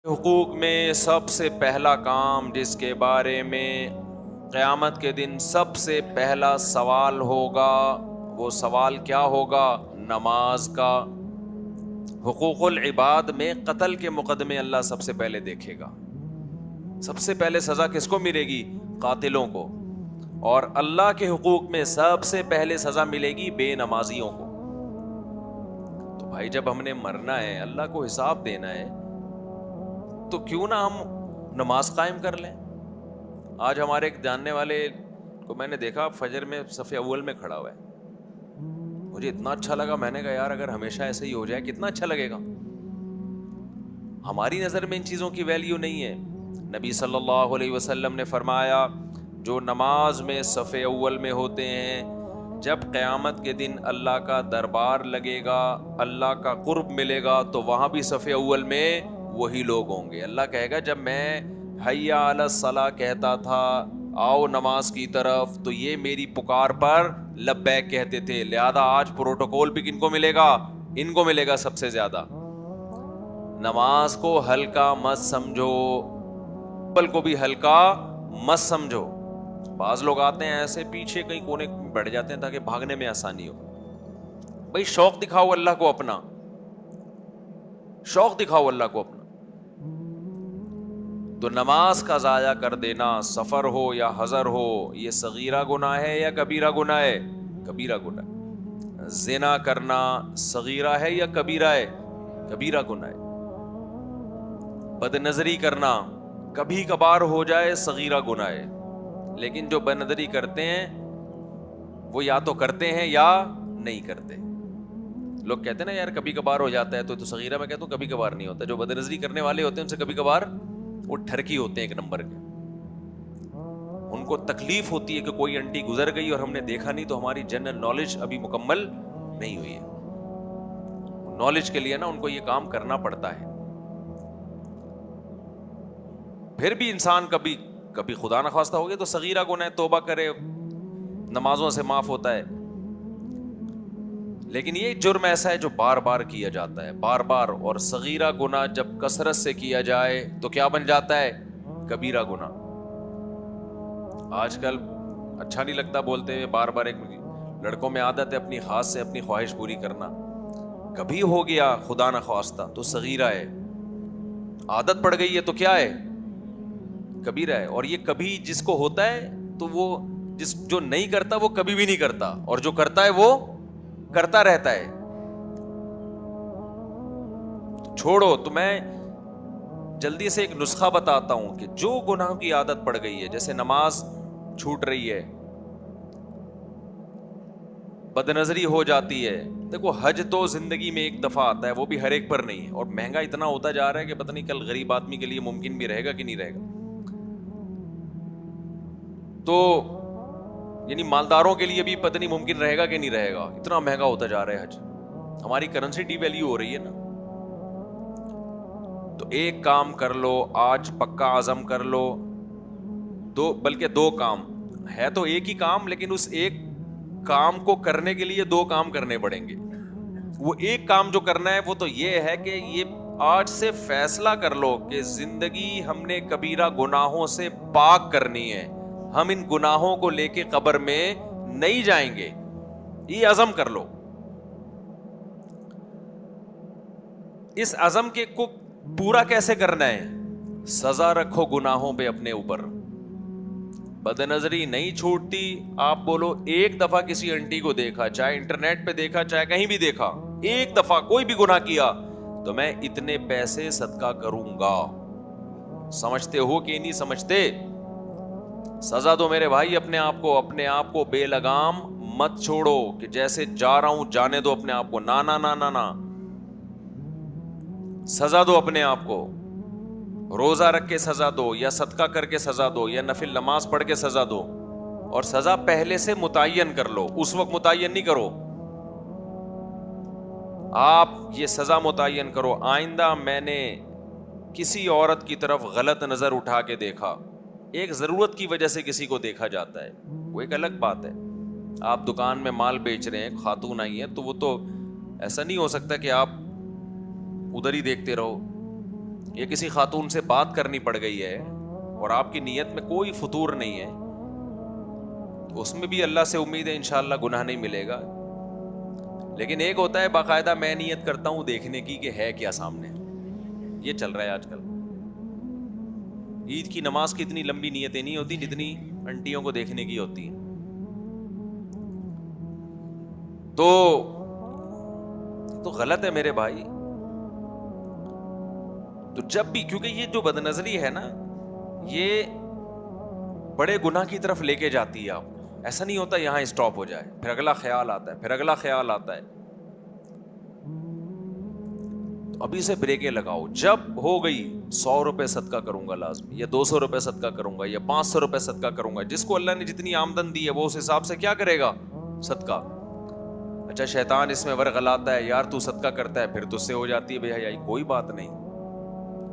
حقوق میں سب سے پہلا کام جس کے بارے میں قیامت کے دن سب سے پہلا سوال ہوگا، وہ سوال کیا ہوگا؟ نماز کا۔ حقوق العباد میں قتل کے مقدمے اللہ سب سے پہلے دیکھے گا۔ سب سے پہلے سزا کس کو ملے گی؟ قاتلوں کو۔ اور اللہ کے حقوق میں سب سے پہلے سزا ملے گی بے نمازیوں کو۔ تو بھائی جب ہم نے مرنا ہے، اللہ کو حساب دینا ہے، تو کیوں نہ ہم نماز قائم کر لیں۔ آج ہمارے ایک جاننے والے کو میں نے دیکھا فجر میں صف اول میں کھڑا ہوا ہے، مجھے اتنا اچھا لگا، میں نے کہا یار اگر ہمیشہ ایسے ہی ہو جائے کتنا اچھا لگے گا۔ ہماری نظر میں ان چیزوں کی ویلیو نہیں ہے۔ نبی صلی اللہ علیہ وسلم نے فرمایا جو نماز میں صف اول میں ہوتے ہیں، جب قیامت کے دن اللہ کا دربار لگے گا، اللہ کا قرب ملے گا، تو وہاں بھی صف اول میں وہی لوگ ہوں گے۔ اللہ کہے گا جب میں حیا علی الصلاۃ کہتا تھا، آؤ نماز کی طرف، تو یہ میری پکار پر لبیک کہتے تھے، لہذا آج پروٹوکول بھی کن کو ملے گا؟ ان کو ملے گا سب سے زیادہ۔ نماز کو ہلکا مت سمجھو، عمل کو بھی ہلکا مت سمجھو۔ بعض لوگ آتے ہیں ایسے پیچھے کہیں کونے میں بیٹھ جاتے ہیں تاکہ بھاگنے میں آسانی ہو۔ بھائی شوق دکھاؤ اللہ کو اپنا، شوق دکھاؤ اللہ کو اپنا۔ تو نماز کا ضائع کر دینا، سفر ہو یا حضر ہو، یہ صغیرہ گناہ ہے یا کبیرہ گناہ ہے؟ کبیرہ گناہ ہے۔ زنا کرنا صغیرہ ہے یا کبیرہ ہے؟ کبیرہ گناہ ہے۔ بد نظری کرنا کبھی کبھار ہو جائے صغیرہ گناہ ہے، لیکن جو بد نظری کرتے ہیں وہ یا تو کرتے ہیں یا نہیں کرتے۔ لوگ کہتے ہیں نا یار کبھی کبھار ہو جاتا ہے، تو صغیرہ میں کہتا ہوں کبھی کبھار نہیں ہوتا۔ جو بد نظری کرنے والے ہوتے ہیں ان سے کبھی کبھار وہ ٹھرکی ہوتے ہیں ایک نمبر کے۔ ان کو تکلیف ہوتی ہے کہ کوئی انٹی گزر گئی اور ہم نے دیکھا نہیں، تو ہماری جنرل نالج ابھی مکمل نہیں ہوئی ہے۔ نالج کے لیے نا ان کو یہ کام کرنا پڑتا ہے۔ پھر بھی انسان کبھی خدا نخواستہ ہو گیا تو صغیرہ گناہ ہے، توبہ کرے، نمازوں سے معاف ہوتا ہے۔ لیکن یہ جرم ایسا ہے جو بار بار کیا جاتا ہے، بار بار، اور صغیرہ گناہ جب کثرت سے کیا جائے تو کیا بن جاتا ہے؟ کبیرہ گناہ۔ آج کل اچھا نہیں لگتا بولتے ہوئے، بار بار ایک لڑکوں میں عادت ہے اپنی خاص سے اپنی خواہش پوری کرنا، کبھی ہو گیا خدا نخواستہ تو صغیرہ ہے، عادت پڑ گئی ہے تو کیا ہے؟ کبیرہ ہے۔ اور یہ کبھی جس کو ہوتا ہے تو وہ جو نہیں کرتا وہ کبھی بھی نہیں کرتا، اور جو کرتا ہے وہ کرتا رہتا ہے۔ چھوڑو۔ تو میں جلدی سے ایک نسخہ بتاتا ہوں کہ جو گناہ کی عادت پڑ گئی ہے، جیسے نماز چھوٹ رہی ہے، بد نظری ہو جاتی ہے۔ دیکھو حج تو زندگی میں ایک دفعہ آتا ہے، وہ بھی ہر ایک پر نہیں ہے، اور مہنگا اتنا ہوتا جا رہا ہے کہ پتہ نہیں کل غریب آدمی کے لیے ممکن بھی رہے گا کہ نہیں رہے گا۔ تو یعنی مالداروں کے لیے بھی پتہ نہیں ممکن رہے گا کہ نہیں رہے گا، اتنا مہنگا ہوتا جا رہا ہے حج۔ ہماری کرنسی ڈی ویلیو ہو رہی ہے نا۔ تو ایک کام کر لو آج، پکا عزم کر لو، بلکہ دو کام ہے تو ایک ہی کام، لیکن اس ایک کام کو کرنے کے لیے دو کام کرنے پڑیں گے۔ وہ ایک کام جو کرنا ہے وہ تو یہ ہے کہ یہ آج سے فیصلہ کر لو کہ زندگی ہم نے کبیرہ گناہوں سے پاک کرنی ہے، ہم ان گناہوں کو لے کے قبر میں نہیں جائیں گے۔ یہ عزم کر لو۔ اس عزم کے کو پورا کیسے کرنا ہے؟ سزا رکھو گناہوں پہ اپنے اوپر۔ بد نظری نہیں چھوٹتی۔ آپ بولو ایک دفعہ کسی انٹی کو دیکھا، چاہے انٹرنیٹ پہ دیکھا چاہے کہیں بھی دیکھا، ایک دفعہ کوئی بھی گناہ کیا تو میں اتنے پیسے صدقہ کروں گا۔ سمجھتے ہو کہ نہیں سمجھتے؟ سزا دو میرے بھائی اپنے آپ کو بے لگام مت چھوڑو کہ جیسے جا رہا ہوں جانے دو اپنے آپ کو۔ نا نا نا نا نا، سزا دو اپنے آپ کو۔ روزہ رکھ کے سزا دو، یا صدقہ کر کے سزا دو، یا نفل نماز پڑھ کے سزا دو، اور سزا پہلے سے متعین کر لو، اس وقت متعین نہیں کرو۔ آپ یہ سزا متعین کرو، آئندہ میں نے کسی عورت کی طرف غلط نظر اٹھا کے دیکھا، ایک ضرورت کی وجہ سے کسی کو دیکھا جاتا ہے، وہ ایک الگ بات ہے۔ آپ دکان میں مال بیچ رہے ہیں، خاتون آئی ہیں، تو وہ تو ایسا نہیں ہو سکتا کہ آپ ادھر ہی دیکھتے رہو۔ یہ کسی خاتون سے بات کرنی پڑ گئی ہے اور آپ کی نیت میں کوئی فطور نہیں ہے, تو اس میں بھی اللہ سے امید ہے انشاءاللہ گناہ نہیں ملے گا. لیکن ایک ہوتا ہے باقاعدہ میں نیت کرتا ہوں دیکھنے کی کہ ہے کیا سامنے, یہ چل رہا ہے آج کل. عید کی نماز کی اتنی لمبی نیتیں نہیں ہوتی جتنی انٹیوں کو دیکھنے کی ہوتی ہیں. تو غلط ہے میرے بھائی. تو جب بھی, کیونکہ یہ جو بد نظری ہے نا, یہ بڑے گناہ کی طرف لے کے جاتی ہے آپ کو. ایسا نہیں ہوتا یہاں اسٹاپ ہو جائے, پھر اگلا خیال آتا ہے, پھر اگلا خیال آتا ہے. تو ابھی سے بریکیں لگاؤ. جب ہو گئی 100 روپے صدقہ کروں گا لازمی, یا 200 روپے صدقہ کروں گا, یا 500 روپے صدقہ کروں گا, جس کو اللہ نے جتنی آمدن دی ہے وہ اس حساب سے کیا کرے گا, صدقہ. اچھا شیطان اس میں ورغلاتا ہے, یار تو صدقہ کرتا ہے, پھر تجھ سے ہو جاتی ہے بے حیائی. کوئی بات نہیں,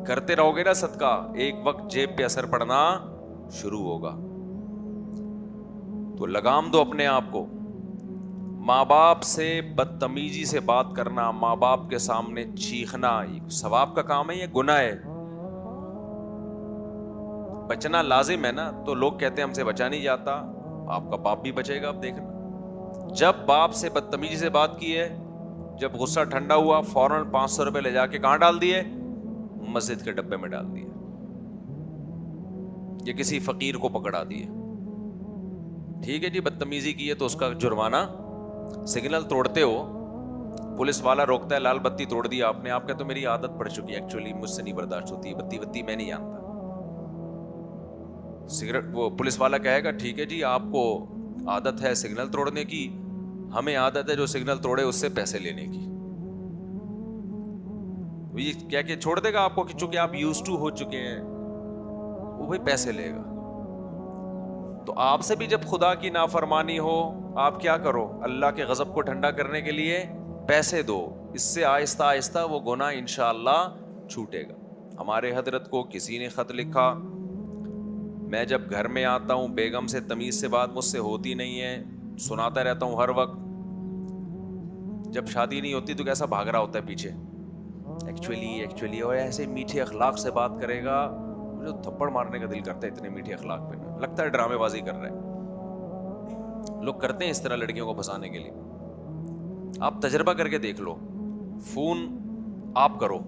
کرتے رہو گے نا صدقہ, ایک وقت جیب پہ اثر پڑنا شروع ہوگا. تو لگام دو اپنے آپ کو. ماں باپ سے بدتمیزی سے بات کرنا, ماں باپ کے سامنے چیخنا, ثواب کا کام ہے یہ گناہ ہے؟ بچنا لازم ہے نا, تو لوگ کہتے ہیں ہم سے بچا نہیں جاتا. آپ کا باپ بھی بچے گا, اب دیکھنا. جب باپ سے بدتمیزی سے بات کی ہے, جب غصہ ٹھنڈا ہوا, فوراً 500 روپے لے جا کے کہاں ڈال دیے, مسجد کے ڈبے میں ڈال دیے, یا کسی فقیر کو پکڑا دیے. ٹھیک ہے جی, بدتمیزی کی ہے تو اس کا جرمانہ. سگنل توڑتے ہو, پولیس والا روکتا ہے, لال بتی توڑ دی آپ نے, آپ کا تو میری عادت پڑ چکی ہے, ایکچولی مجھ سے نہیں برداشت ہوتی بتی میں نہیں جانتا. سگریٹ, وہ پولیس والا کہے گا ٹھیک ہے جی آپ کو عادت ہے سگنل توڑنے کی, ہمیں عادت ہے جو سگنل توڑے اس سے پیسے لینے کی. یہ کیا کہ چھوڑ دے گا آپ کو, کہ چونکہ آپ یوز ٹو ہو چکے ہیں, وہ بھائی پیسے لے گا. تو آپ سے بھی جب خدا کی نافرمانی ہو, آپ کیا کرو, اللہ کے غضب کو ٹھنڈا کرنے کے لیے پیسے دو. اس سے آہستہ آہستہ وہ گناہ انشاءاللہ چھوٹے گا. ہمارے حضرت کو کسی نے خط لکھا, میں جب گھر میں آتا ہوں بیگم سے تمیز سے بات مجھ سے ہوتی نہیں ہے, سناتا رہتا ہوں ہر وقت. جب شادی نہیں ہوتی تو کیسا بھاگ رہا ہوتا ہے پیچھے, ایکچولی اور ایسے میٹھے اخلاق سے بات کرے گا, مجھے تھپڑ مارنے کا دل کرتا ہے اتنے میٹھے اخلاق پہ, لگتا ہے ڈرامے بازی کر رہے ہیں. لوگ کرتے ہیں اس طرح لڑکیوں کو پھنسانے کے لیے. آپ تجربہ کر کے دیکھ لو. فون آپ کرو,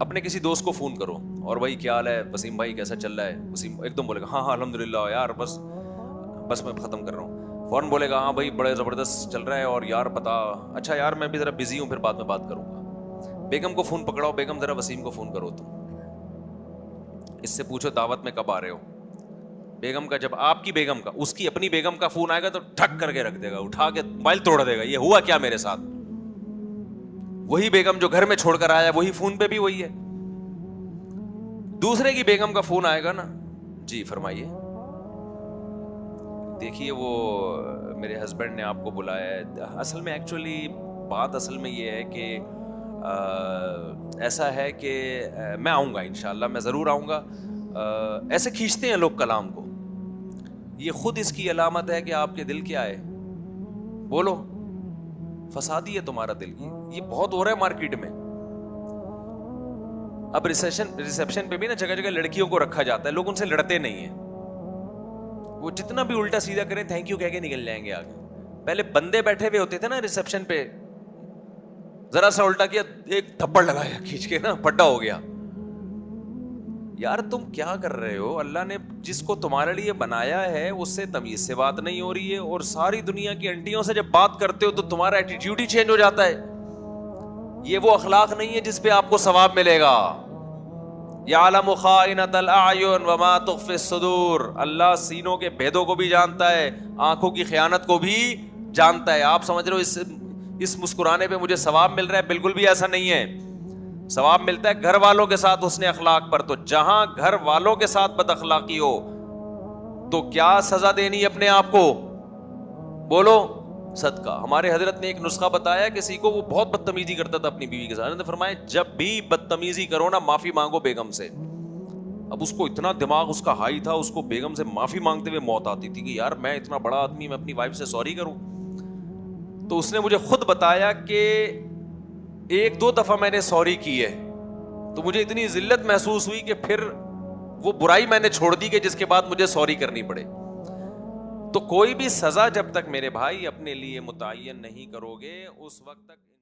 اپنے کسی دوست کو فون کرو, اور بھائی کیا حال ہے وسیم بھائی, کیسا چل رہا ہے؟ وسیم ایک دم بولے گا ہاں الحمدللہ یار, بس میں ختم کر رہا ہوں. فوراً بولے گا ہاں بھائی بڑے زبردست چل رہا ہے, اور یار پتا اچھا یار میں بھی ذرا بزی ہوں, پھر بعد میں بات کروں گا. بیگم کو فون پکڑاؤ, بیگم ذرا وسیم کو فون کرو, تم اس سے پوچھو دعوت میں کب آ رہے ہو. بیگم کا, جب آپ کی بیگم کا, اس کی اپنی بیگم کا فون آئے گا تو ٹھک کر کے رکھ دے گا, اٹھا کے موبائل توڑ دے گا, یہ ہوا کیا میرے ساتھ. وہی بیگم جو گھر میں چھوڑ کر آیا وہی فون پہ بھی وہی ہے. دوسرے کی بیگم کا فون آئے گا نا, جی فرمائیے, دیکھیے وہ میرے ہسبینڈ نے آپ کو بلایا ہے. اصل میں ایکچولی بات اصل میں یہ ہے کہ ایسا ہے کہ میں آؤں گا انشاءاللہ, میں ضرور آؤں گا. ایسے کھینچتے ہیں لوگ کلام کو. یہ خود اس کی علامت ہے کہ آپ کے دل کیا ہے, بولو فسادی ہے تمہارا دل. یہ بہت ہو رہا ہے مارکیٹ میں. اب ریسیپشن پہ بھی نا جگہ جگہ لڑکیوں کو رکھا جاتا ہے, لوگ ان سے لڑتے نہیں ہیں. وہ جتنا بھی الٹا سیدھا کریں تھینک یو کہہ کے نکل جائیں گے آگے. پہلے بندے بیٹھے ہوئے ہوتے تھے نا ریسیپشن پہ, ذرا سا الٹا کیا ایک تھپڑ لگایا کھینچ کے نا, پھٹا ہو گیا. یار تم کیا کر رہے ہو؟ اللہ نے جس کو تمہارے لیے بنایا ہے اس سے تمیز سے بات نہیں ہو رہی ہے, اور ساری دنیا کی انٹیوں سے جب بات کرتے ہو تو تمہارا ایٹیٹیوڈ ہی چینج ہو جاتا ہے. یہ وہ اخلاق نہیں ہے جس پہ آپ کو ثواب ملے گا. یعلم خائنۃ الاعین وما تخفی الصدور, اللہ سینوں کے بھیدوں کو بھی جانتا ہے, آنکھوں کی خیانت کو بھی جانتا ہے. آپ سمجھ رہے ہو اس مسکرانے پہ مجھے ثواب مل رہا ہے؟ بالکل بھی ایسا نہیں ہے. ثواب ملتا ہے گھر والوں کے ساتھ حسن اخلاق پر. تو جہاں گھر والوں کے ساتھ بد اخلاقی ہو تو کیا سزا دینی اپنے آپ کو؟ بولو صدقہ. ہمارے حضرت نے ایک نسخہ بتایا کسی کو, وہ بہت بدتمیزی کرتا تھا اپنی بیوی کے ساتھ. حضرت نے فرمایا جب بھی بدتمیزی کرو نا معافی مانگو بیگم سے. اب اس کو اتنا دماغ اس کا ہائی تھا, اس کو بیگم سے معافی مانگتے ہوئے موت آتی تھی کہ یار میں اتنا بڑا آدمی, میں اپنی وائف سے سوری کروں. تو اس نے مجھے خود بتایا کہ 1-2 دفعہ میں نے سوری کی ہے, تو مجھے اتنی ذلت محسوس ہوئی کہ پھر وہ برائی میں نے چھوڑ دی کہ جس کے بعد مجھے سوری کرنی پڑے. تو کوئی بھی سزا جب تک میرے بھائی اپنے لیے متعین نہیں کرو گے اس وقت تک